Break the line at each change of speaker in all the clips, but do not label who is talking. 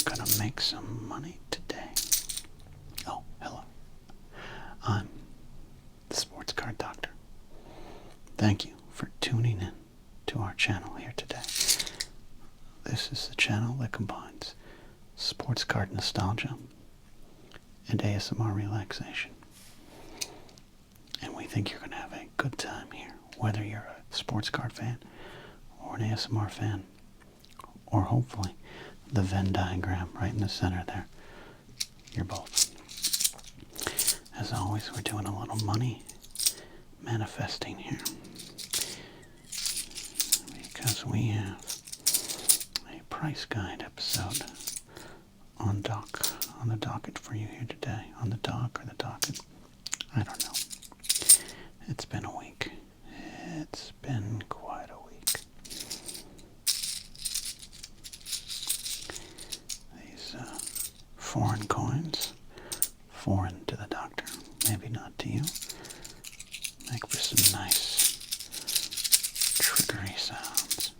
gonna make some money today. Oh, hello. I'm the Sports Card Doctor. Thank you for tuning in to our channel here today. This is the channel that combines sports card nostalgia and ASMR relaxation. And we think you're going to have a good time here, whether you're a sports card fan or an ASMR fan, or hopefully the Venn diagram right in the center there. You're both. As always, we're doing a little money manifesting here, because we have a price guide episode on the docket for you here today. On the dock or the docket, I don't know. It's been a week. It's been quite a week. These foreign coins, foreign to the doctor, maybe not to you, make for some nice triggery sounds.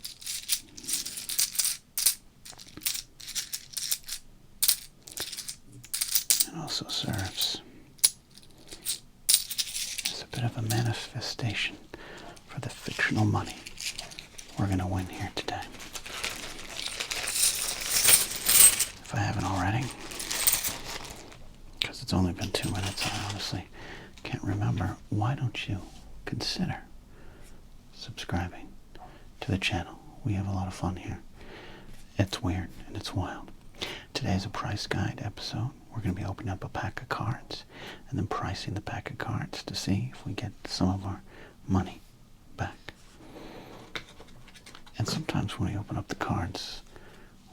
It also serves as a bit of a manifestation for the fictional money we're going to win here today. If I haven't already, because it's only been 2 minutes, I honestly can't remember, why don't you consider subscribing to the channel? We have a lot of fun here. It's weird and it's wild. Today's a price guide episode. We're going to be opening up a pack of cards and then pricing the pack of cards to see if we get some of our money back. And sometimes when we open up the cards,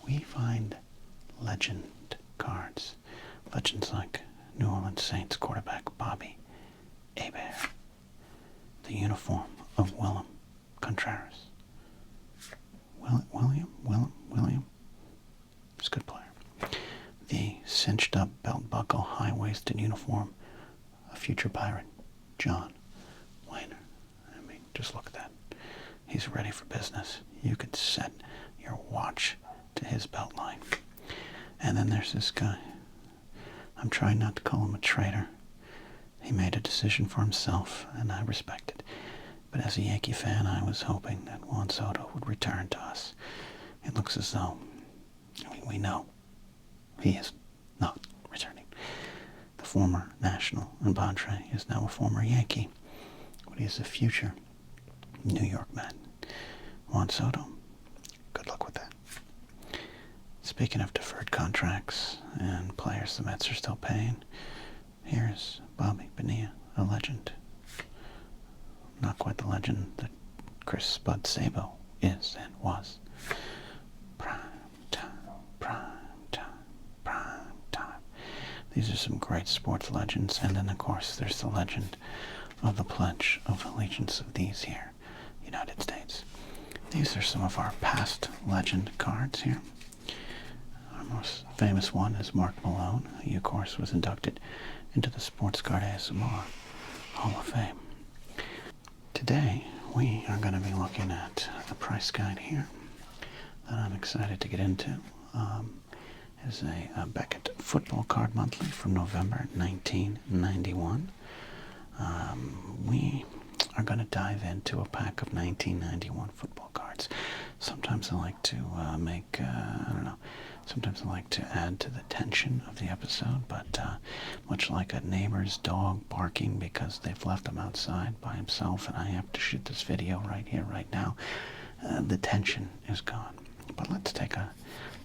we find legend cards. Legends like New Orleans Saints quarterback Bobby Hebert, the uniform of Willem Contreras. William, he's a good player. The cinched up belt buckle, high-waisted uniform of future pirate John Wayner. I mean, just look at that. He's ready for business. You could set your watch to his belt line. And then there's this guy. I'm trying not to call him a traitor. He made a decision for himself, and I respect it. But as a Yankee fan, I was hoping that Juan Soto would return to us. It looks as though we know he is not returning. The former National and Padre is now a former Yankee, but he is a future New York man. Juan Soto, good luck with that. Speaking of deferred contracts and players the Mets are still paying, here's Bobby Bonilla, a legend. Not quite the legend that Chris Spud Sabo is and was. Prime time, prime time, prime time. These are some great sports legends, and then of course there's the legend of the Pledge of Allegiance of these here, United States. These are some of our past legend cards here. Our most famous one is Mark Malone. He of course was inducted into the Sports Card ASMR Hall of Fame. Today, we are going to be looking at a price guide here that I'm excited to get into. It is a Beckett Football Card Monthly from November 1991. We are going to dive into a pack of 1991 football cards. Sometimes I like to sometimes I like to add to the tension of the episode, but much like a neighbor's dog barking because they've left him outside by himself and I have to shoot this video right here, right now, the tension is gone. But let's take a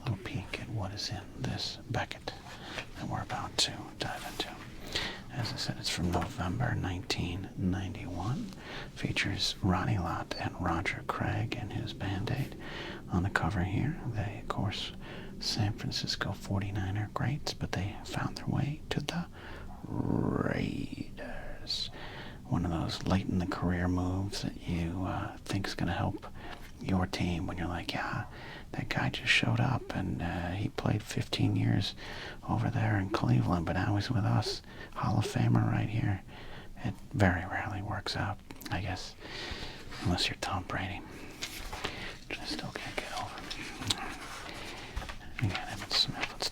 little peek at what is in this Beckett that we're about to dive into. As I said, it's from November 1991. Features Ronnie Lott and Roger Craig and his Band-Aid on the cover here. They, of course, San Francisco 49er greats, but they found their way to the Raiders. One of those late-in-the-career moves that you think is going to help your team when you're like, yeah, that guy just showed up and he played 15 years over there in Cleveland, but now he's with us. Hall of Famer right here. It very rarely works out, I guess, unless you're Tom Brady, which I still can't get over. We got Emmitt Smith. Let's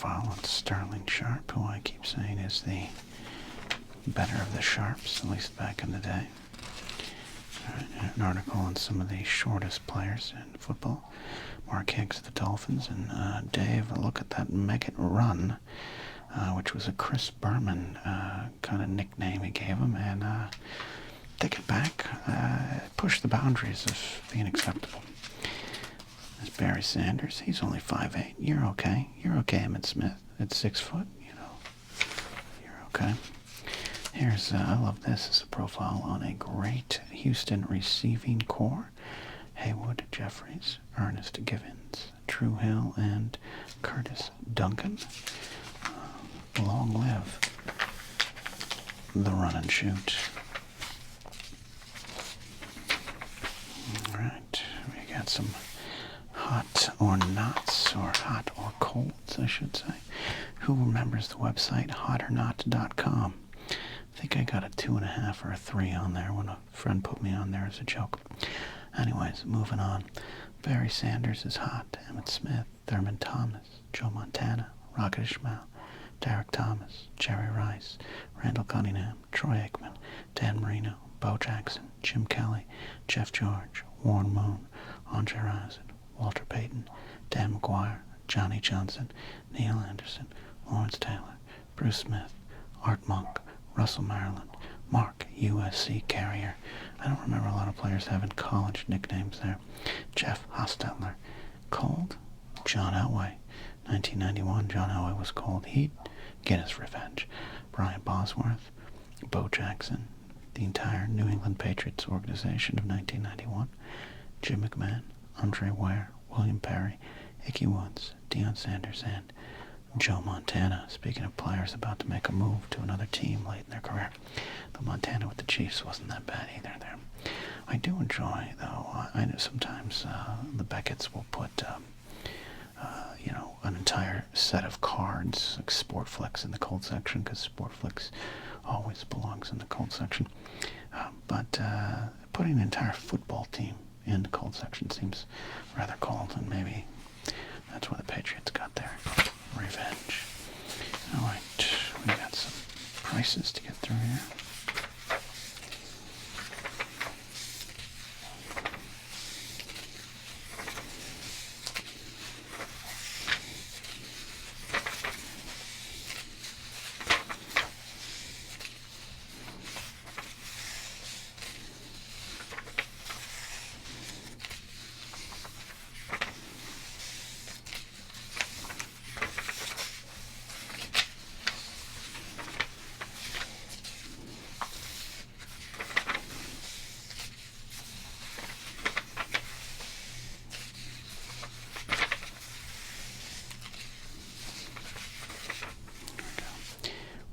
profile on Sterling Sharp, who I keep saying is the better of the Sharps, at least back in the day. An article on some of the shortest players in football. Mark Higgs of the Dolphins, and Dave, a look at that Make It Run, which was a Chris Berman kind of nickname he gave him, and take it back, push the boundaries of being acceptable. There's Barry Sanders. He's only 5'8". You're okay. You're okay, Emmitt Smith. At 6 foot, you know, you're okay. Here's, I love this, as a profile on a great Houston receiving core. Haywood, Jeffries, Ernest Givens, True Hill, and Curtis Duncan. Long live the run and shoot. Alright, we got some hot or nots, or hot or colds, I should say. Who remembers the website hotornot.com? I think I got a 2.5 or a 3 on there when a friend put me on there as a joke. Anyways, moving on. Barry Sanders is hot. Emmitt Smith, Thurman Thomas, Joe Montana, Rocket Ishmael, Derek Thomas, Jerry Rice, Randall Cunningham, Troy Aikman, Dan Marino, Bo Jackson, Jim Kelly, Jeff George, Warren Moon, Andre Rison, Walter Payton, Dan McGuire, Johnny Johnson, Neil Anderson, Lawrence Taylor, Bruce Smith, Art Monk, Russell Maryland, Mark, USC Carrier. I don't remember a lot of players having college nicknames there. Jeff Hostetler. Cold? John Elway. 1991, John Elway was cold. Heat? Get his revenge. Brian Bosworth. Bo Jackson. The entire New England Patriots organization of 1991. Jim McMahon. Andre Ware. William Perry. Ickey Woods. Deion Sanders, and Joe Montana. Speaking of players about to make a move to another team late in their career, the Montana with the Chiefs wasn't that bad either there. I do enjoy, though, I know sometimes the Beckett's will put, you know, an entire set of cards, like Sportflix in the cold section, because Sportflix always belongs in the cold section. But putting an entire football team in the cold section seems rather cold, and maybe that's where the Patriots got their revenge. Alright, we got some prices to get through here.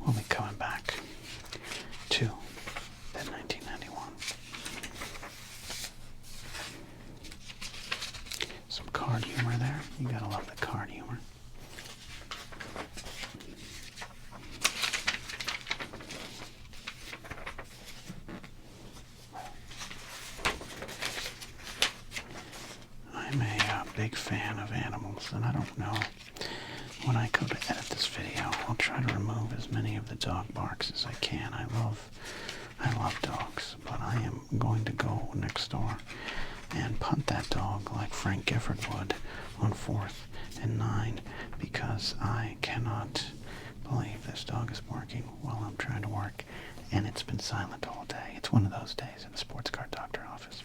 We'll be coming back to that 1991. Some card humor there. You gotta love the card humor. I'm a big fan of animals, and I don't know. When I go to edit this video, I'll try to remove as many of the dog barks as I can. I love dogs, but I am going to go next door and punt that dog like Frank Gifford would on 4th and 9, because I cannot believe this dog is barking while I'm trying to work, and it's been silent all day. It's one of those days in the sports card doctor office.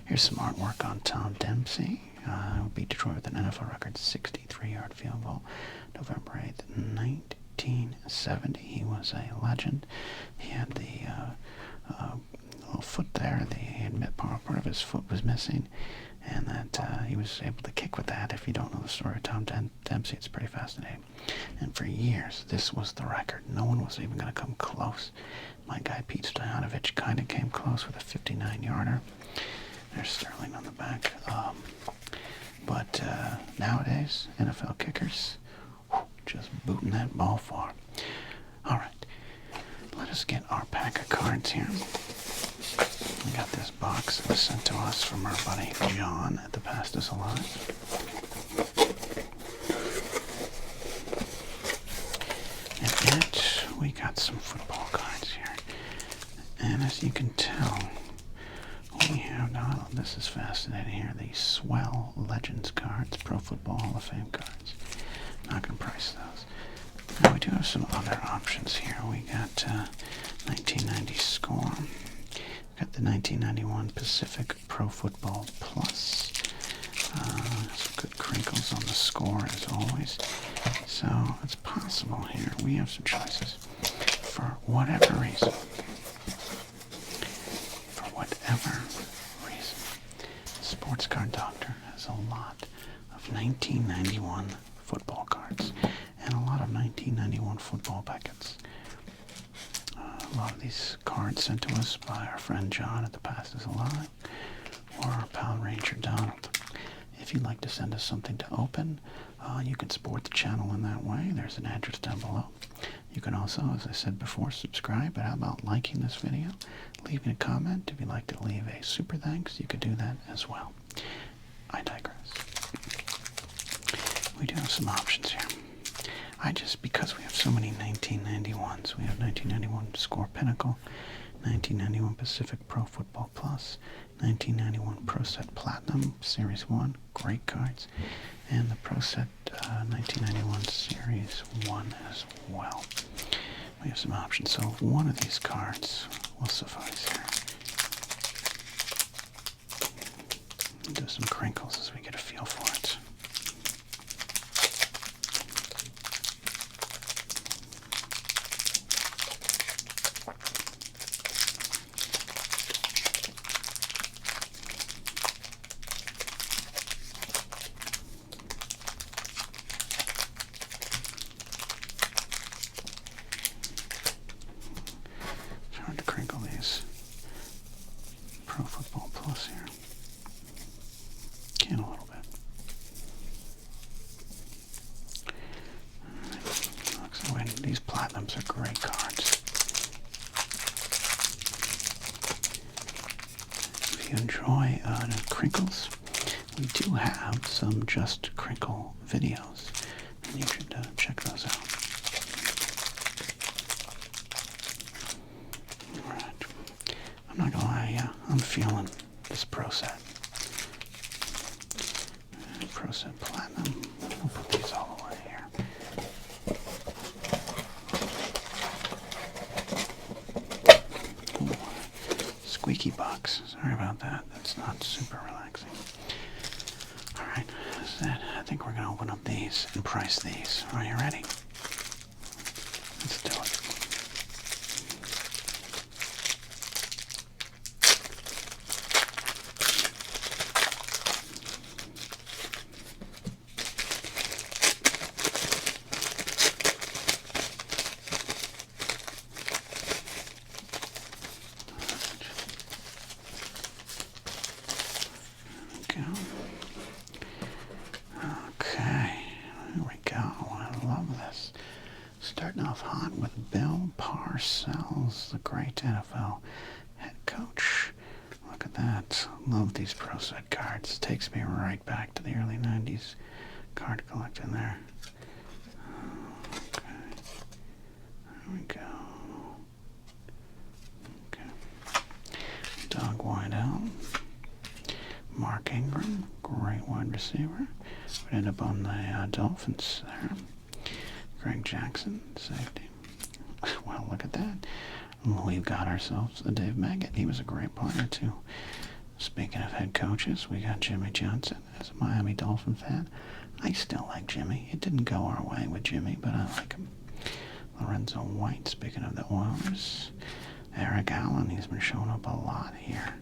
Here's some artwork on Tom Dempsey. Beat Detroit with an NFL record 63-yard field goal, November 8th, 1970. He was a legend. He had the little foot there. Part of his foot was missing, and that he was able to kick with that. If you don't know the story of Tom Dempsey, it's pretty fascinating. And for years, this was the record. No one was even going to come close. My guy Pete Stoyanovich kind of came close with a 59-yarder. There's Sterling on the back. But nowadays, NFL kickers, just booting that ball far. Alright, let us get our pack of cards here. We got this box that was sent to us from our buddy John at the Past Is Alive. we got some football cards here. And as you can tell, we have, now this is fascinating here, the Swell Legends cards, Pro Football Hall of Fame cards. Not going to price those. Now we do have some other options here. We got 1990 Score. We got the 1991 Pacific Pro Football Plus. Some good crinkles on the Score as always. So it's possible here. We have some choices. For whatever reason. Sports Card Doctor has a lot of 1991 football cards and a lot of 1991 football packets. A lot of these cards sent to us by our friend John at The Past Is Alive or our pal Ranger Donald. If you'd like to send us something to open, you can support the channel in that way. There's an address down below. You can also, as I said before, subscribe. But how about liking this video? Leaving a comment. If you'd like to leave a super thanks, you could do that as well. I digress. We do have some options here. Because we have so many 1991s, we have 1991 Score Pinnacle, 1991 Pacific Pro Football Plus, 1991 Pro Set Platinum Series 1, great cards, and the Pro Set 1991 Series 1 as well. We have some options, so one of these cards will suffice here. We'll do some crinkles as we get a feel for it. Pro Football Plus here. Can a little bit. Alright. These platinums are great cards. If you enjoy Crinkles, we do have some Just Crinkle videos, and you should check those out. I'm not gonna lie, I'm feeling this Pro Set. Pro Set Platinum. We'll put these all away here. Ooh, squeaky box. Sorry about that. That's not super relaxing. Alright, that's it. I think we're gonna open up these and price these. Are you ready? Let's do it. Okay, here we go. I love this. Starting off hot with Bill Parcells, the great NFL head coach. Look at that. Love these Pro Set cards. Takes me right back to the early 90s card collecting there. Okay, there we go. Okay. Doug Whiteout. Mark Ingram, great wide receiver. We end up on the Dolphins there. Greg Jackson, safety. Well, look at that. We've got ourselves a Dave Maggott. He was a great player, too. Speaking of head coaches, we got Jimmy Johnson. As a Miami Dolphin fan, I still like Jimmy. It didn't go our way with Jimmy, but I like him. Lorenzo White, speaking of the Oilers. Eric Allen, he's been showing up a lot here.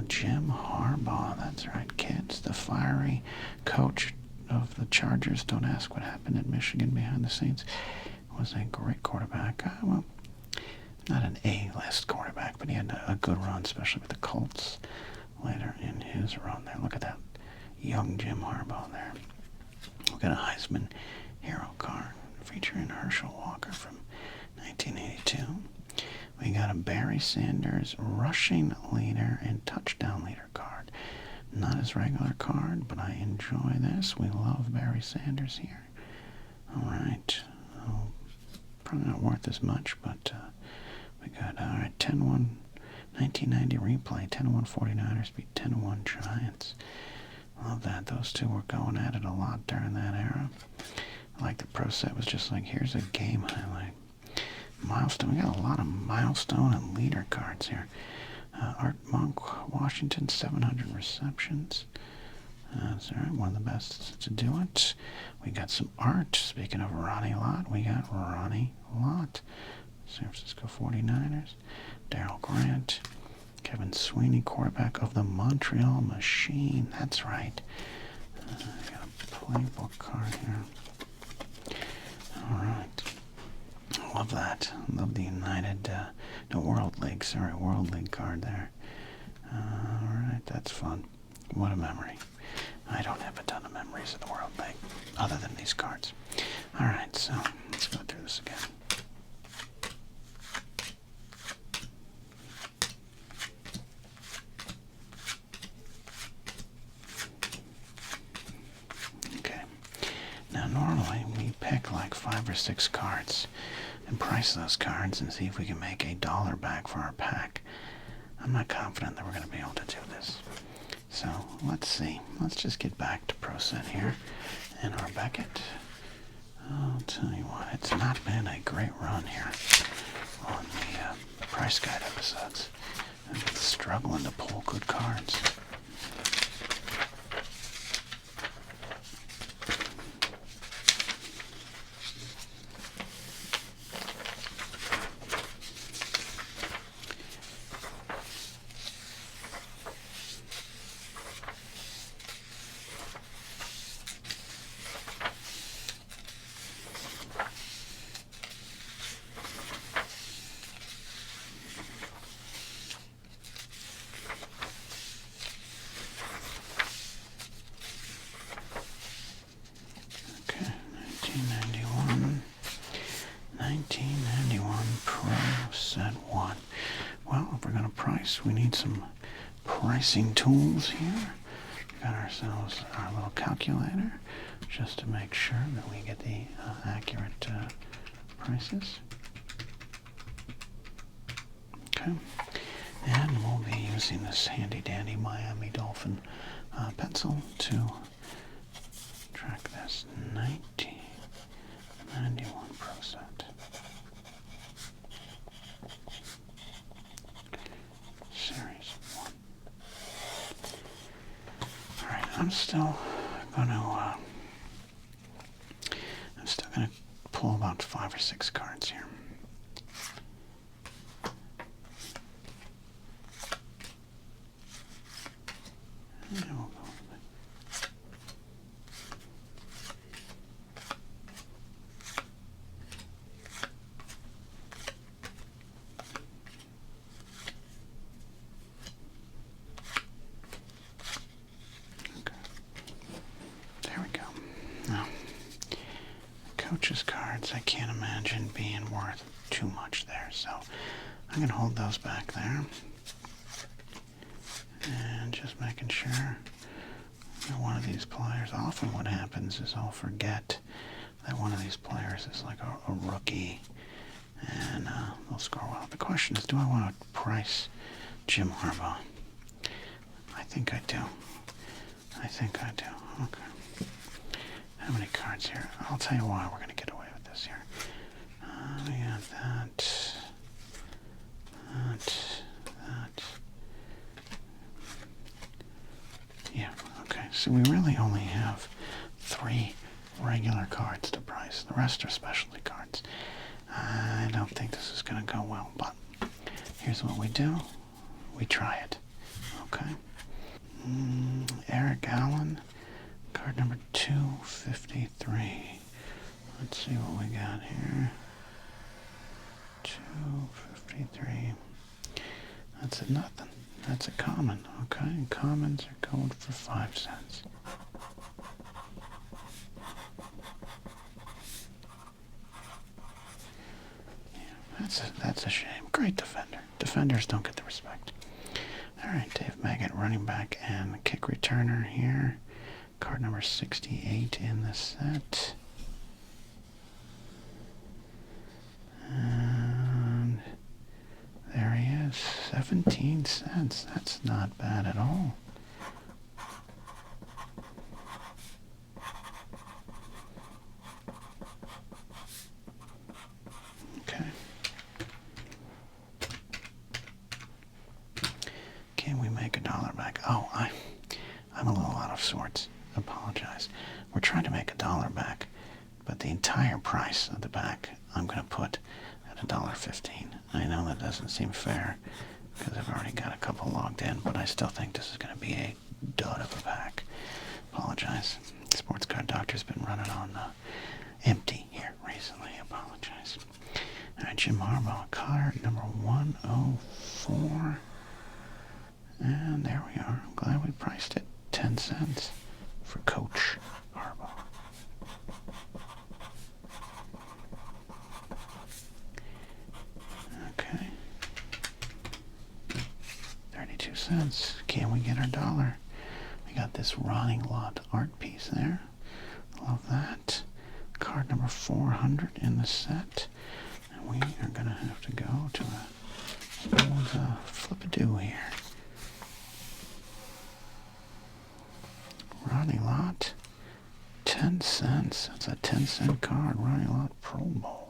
Jim Harbaugh, that's right, kids. The fiery coach of the Chargers. Don't ask what happened at Michigan behind the scenes. Was a great quarterback. Well, not an A-list quarterback, but he had a good run, especially with the Colts later in his run there. Look at that young Jim Harbaugh there. We've got a Heisman hero card featuring Herschel Walker from 1982. We got a Barry Sanders rushing leader and touchdown leader card. Not his regular card, but I enjoy this. We love Barry Sanders here. All right. I'll Probably not worth as much, but we got, all right, 10-1, 1990 replay, 10-1 49ers beat 10-1 Giants. Love that. Those two were going at it a lot during that era. I like the pro set was just like, here's a game highlight. Milestone. We got a lot of milestone and leader cards here. Art Monk, Washington, 700 receptions. That's all right, one of the best to do it. We got some art. Speaking of Ronnie Lott, we got Ronnie Lott. San Francisco 49ers. Darryl Grant. Kevin Sweeney, quarterback of the Montreal Machine. That's right. I got a playbook card here. All right. Love that. Love the United, no, World League. Sorry, World League card there. All right, that's fun. What a memory. I don't have a ton of memories of the World League, other than these cards. All right, so let's go through this again. Okay. Now, normally we pick like 5 or 6 cards and price those cards and see if we can make $1 back for our pack. I'm not confident that we're going to be able to do this. So let's see. Let's just get back to Pro Set here and our Beckett. I'll tell you what, it's not been a great run here on the price guide episodes. I've been struggling to pull good cards. Okay, 1991 Pro Set 1. Well, if we're going to price, we need some pricing tools here. We got ourselves our little calculator just to make sure that we get the accurate prices. Okay, and we'll be using this handy dandy Miami Dolphin pencil to track this 1991 Pro Set. Series 1. Alright, I'm still gonna pull about 5 or 6 cards here. And we'll go with it. Okay. There we go. Now, coaches cards, I can't imagine being worth too much there, so I'm going to hold those back there. And just making sure that one of these players, often what happens is I'll forget that one of these players is like a rookie, and they'll score well. The question is, do I want to price Jim Harbaugh? I think I do. I think I do. Okay. How many cards here? I'll tell you why we're going to get away with this here. We got that. Yeah, okay. So we really only have 3 regular cards to price. The rest are specialty cards. I don't think this is going to go well, but here's what we do. We try it. Okay. Eric Allen, card number 253. Let's see what we got here. 253. That's a nothing. That's a common. Okay, and commons are going for 5 cents. Yeah, that's a shame. Great defender. Defenders don't get the respect. All right, Dave Maggott, running back and kick returner here. Card number 68 in the set. 17 cents. That's not bad at all. Okay. Can we make $1 back? Oh, I'm a little out of sorts. Apologize. We're trying to make $1 back, but the entire price of the back I'm going to put at $1.15. I know that doesn't seem fair because I've already got a couple logged in, but I still think this is going to be a dud of a pack. Apologize. Sports Card Doctor's been running on empty here recently. Apologize. All right, Jim Harbaugh, card number 104. And there we are. I'm glad we priced it 10 cents for Coach Harbaugh. Okay. 32 cents. Can we get our $1? We got this Rotting Lot art piece there. Love that. Card number 400 in the set. And we are going to have to go to a old flip-a-doo here. Rotting Lot, 10 cents. That's a 10-cent card. Rotting Lot Pro Bowl.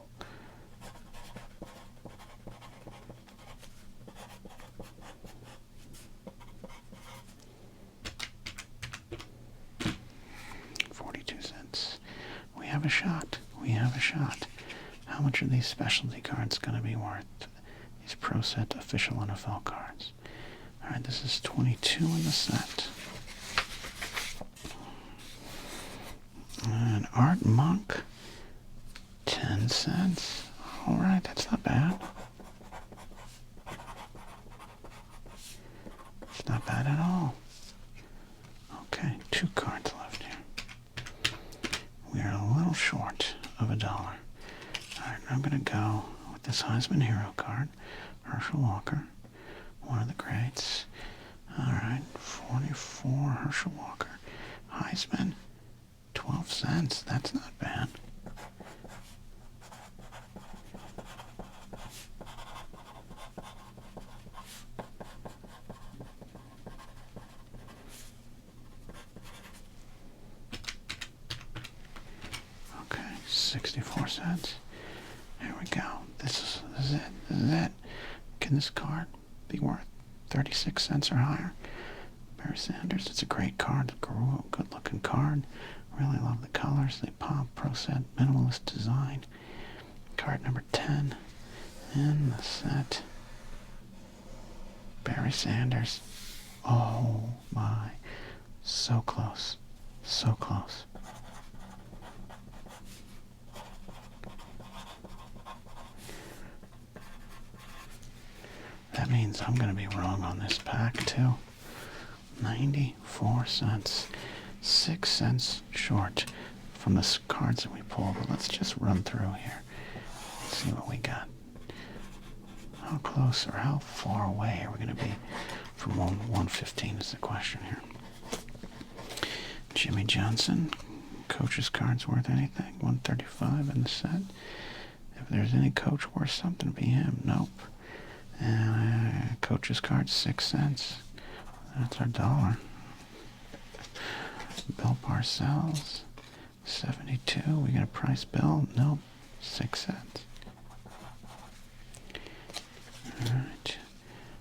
We have a shot. We have a shot. How much are these specialty cards going to be worth? These Pro Set official NFL cards. All right, this is 22 in the set. And Art Monk, 10 cents. All right, that's not bad. It's not bad at all. Okay, 2 cards left here. We are a little short of $1. All right, I'm going to go with this Heisman Hero card. Herschel Walker, one of the greats. All right, 44 Herschel Walker. Heisman, 12 cents. That's not bad. Okay, 64 cents. There we go. This is it. This is it. Can this card be worth 36 cents or higher? Barry Sanders. It's a great card. Good looking card. Really love the colors. They pop. Pro Set. Minimalist design. Card number 10 in the set. Barry Sanders. Oh my. So close. So close. That means I'm going to be wrong on this pack too. 94 cents. 6 cents short from the cards that we pulled. But let's just run through here and see what we got. How close or how far away are we going to be from 115 is the question here. Jimmy Johnson. Coach's cards worth anything? 135 in the set. If there's any coach worth something, it'd be him. Nope. Coach's card, 6 cents. That's our $1. Bill Parcells, 72. We got a price bill? Nope. 6 cents. Alright.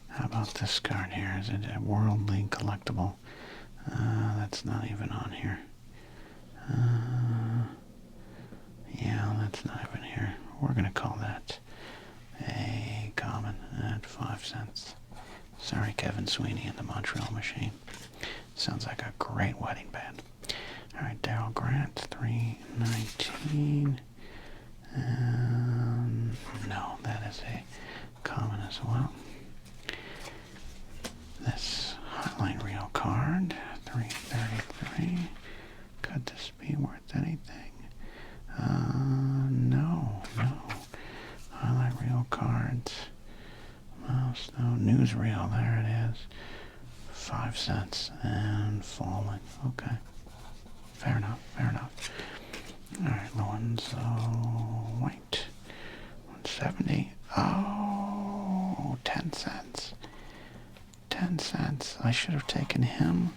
How about this card here? Is it a World League collectible? That's not even on here. Yeah, that's not even here. We're going to call that a common at 5 cents. Sorry, Kevin Sweeney and the Montreal Machine. Sounds like a great wedding band. Alright, Darryl Grant, 319. No, that is a common as well. This Highlight Reel card, 333. Could this be worth anything? No. Highlight Reel cards. Milestone Newsreel, there it is. 5 cents and falling. Okay. Fair enough. Alright, Lorenzo White. 170. Oh, 10 cents. 10 cents. I should have taken him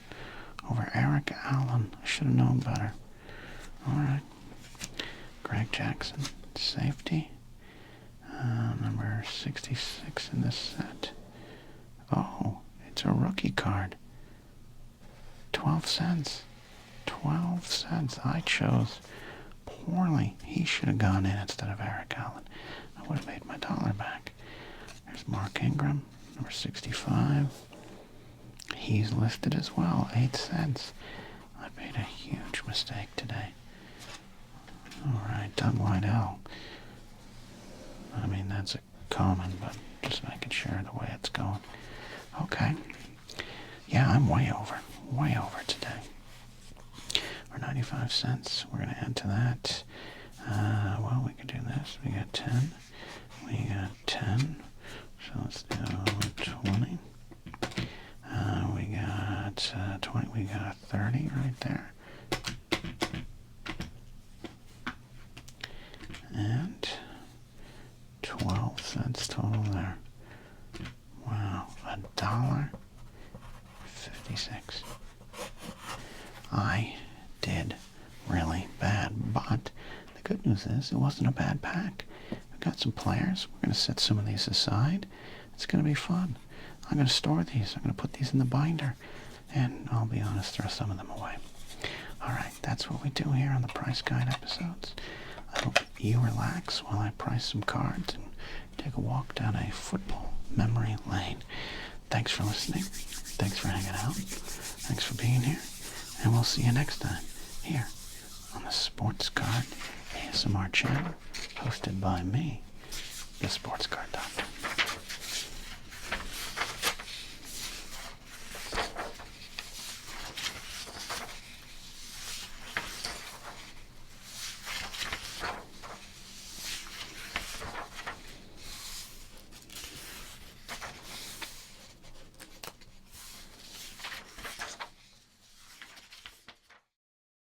over Eric Allen. I should have known better. All right. Greg Jackson, safety. Number 66 in this set. Oh, it's a rookie card. 12 cents. 12 cents. I chose poorly. He should have gone in instead of Eric Allen. I would have made my dollar back. There's Mark Ingram, number 65. He's listed as well, 8 cents. I made a huge mistake today. All right, Doug Liddell. I mean, that's a common, but just making sure the way it's going. Okay. Yeah, I'm way over today. Or 95 cents. We're going to add to that. Well, we could do this. We got 10. We got 10. So let's do 20. We got 20. We got 30 right there. And 12 cents total there. Wow, $1.56. I did really bad, but the good news is it wasn't a bad pack. We got some players. We're going to set some of these aside. It's going to be fun. I'm going to store these. I'm going to put these in the binder, and I'll be honest, throw some of them away. All right, that's what we do here on the Price Guide episodes. I hope you relax while I price some cards and take a walk down a football memory lane. Thanks for listening. Thanks for hanging out. Thanks for being here. And we'll see you next time here on the Sports Card ASMR channel, hosted by me, the Sports Card Doctor.